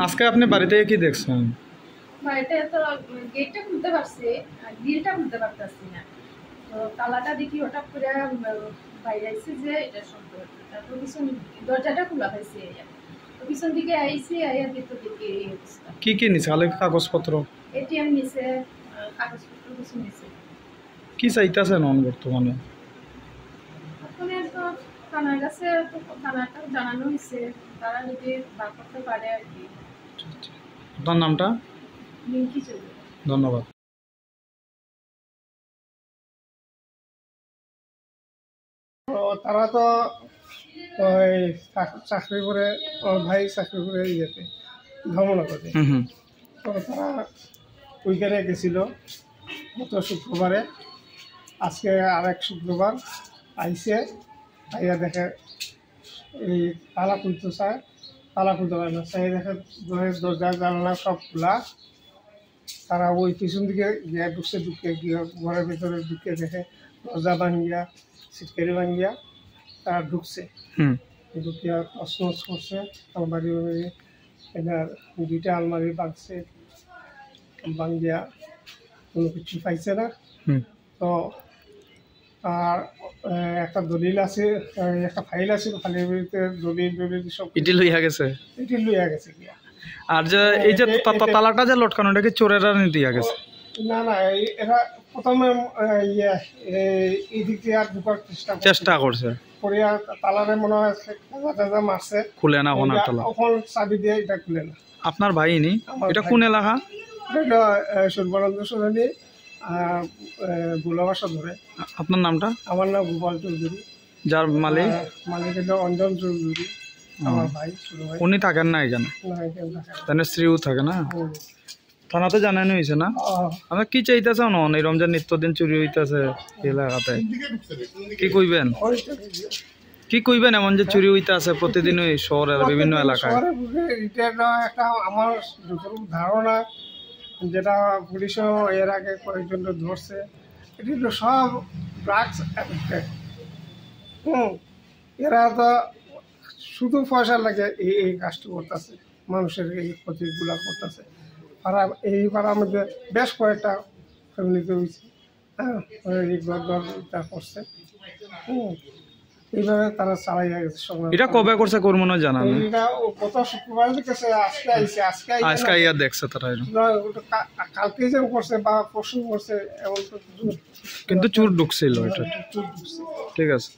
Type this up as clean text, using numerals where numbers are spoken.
আজকে আপনি বাড়িতে কি দেখছেন? বাড়িতে তো গেটটা খুলতে পারছি, গ্রিলটা খুলতে পারতাছি না। তো তালাটা দেখি হঠাৎ করে বাইরে আইছে যে এটা শব্দ হচ্ছে। তারপর পিছন দরজাটা খোলা পাইছি, তো পিছন দিকে আইছি, আইয়া ভিতর দিকে এই অবস্থা। কি নিছে? খালি কাগজপত্র? এটিএম নিছে, কাগজপত্র কিছু নিছে। কি চাইতেছেন বর্তমানে? ওখানে তো থানার কাছে তো থানাটা জানানো হয়েছে, তারা যদি বার করতে পারে আর কি। আপনার নামটা? মিঙ্কি চৌধুরী। ধন্যবাদ। তারা তো ওই চাকরি করে, ওর ভাই চাকরি করে ইয়েতে ধর্মনগরে। তো তারা ওইখানে গেছিল গত শুক্রবারে। আজকে আরেক শুক্রবার আইসে, আইয়া দেখে এই তালা খুলতে চায়, তালা খুলতে পারে না। চাই দেখে ঘরের দরজা জানলা সব খোলা। তারা ওই পিছন দিকে গিয়ে ঢুকছে, ঢুকে গিয়ে ঘরের ভিতরে ঢুকে দেখে দরজা ভাঙ্গিয়া, সিটকারি ভাঙ্গিয়া তারা ঢুকছে। ঢুকিয়া তছনছ করছে আলমারি, এনার দুইটা আলমারি ভাঙছে, ভাঙ্গিয়া কোনো কিছু পাইছে না। তো আর একটা দলিল আছে, একটা ফাইল আছে, ফাইলের ভিতরে দলিল সব এটি লইয়া গেছে। এটি লইয়া গেছে গিয়া। আর যে এই যে তালাটা যে লটকানো, এটা কি চোরেরা নিয়ে দিয়া গেছে? না না, এরা প্রথমে এই দিক দিয়ে আর ঢুকার চেষ্টা করছে, করিয়া তালারে মনে হয় টাজা মারছে, খুলে না ওনার তালা। ওখান চাবি দিয়ে এটা খুলে না। আপনার ভাই নি? এটা কোন এলাকা? এটা সর্বানন্দ সরণি, গোলাবাসা ধরে। আপনার নামটা? আমার নাম গোপাল চৌধুরী। যার মালিক? মালিক হলো অঞ্জন চৌধুরী, আমার ভাই, ছোট ভাই। উনি থাকেন না এখানে? না, এখানে থাকে না। তাহলে স্ত্রীও থাকে না? থানাতে জানানো হয়েছে না? আমরা কি চাইতেছে না, এই রমজান নিত্যদিন চুরি হইতেছে এলাকাতে, কি কইবেন? কি কইবেন এমন যে চুরি হইতে আছে প্রতিদিনই শহরের বিভিন্ন এলাকায়? এটা একটা আমার যতটুকু ধারণা, যেটা পুলিশও এর আগে কয়েকজন ধরছে, এটি সব ড্রাগস অ্যাডিক্টেড। এরা তো শুধু পয়সা লাগে এই কাজটা করতেছে, মানুষের এই ক্ষতিগুলা করতেছে। আর এই পাড়ার মধ্যে বেশ কয়েকটা ফ্যামিলিতে হয়েছে, এই ঘরটা করছে। এইভাবে তারা চালাইয়া গেছে। এটা কবে করছে কোরমনো জানান? এটা গত শুক্রবার গেছে, আজকে আইছে, আজকে আইয়া দেখছে তারা। কালকে যে করছে বা পরশু করছে এমন কিন্তু চোর ঢুকছিল, এটা চোর ঢুকছে। ঠিক আছে।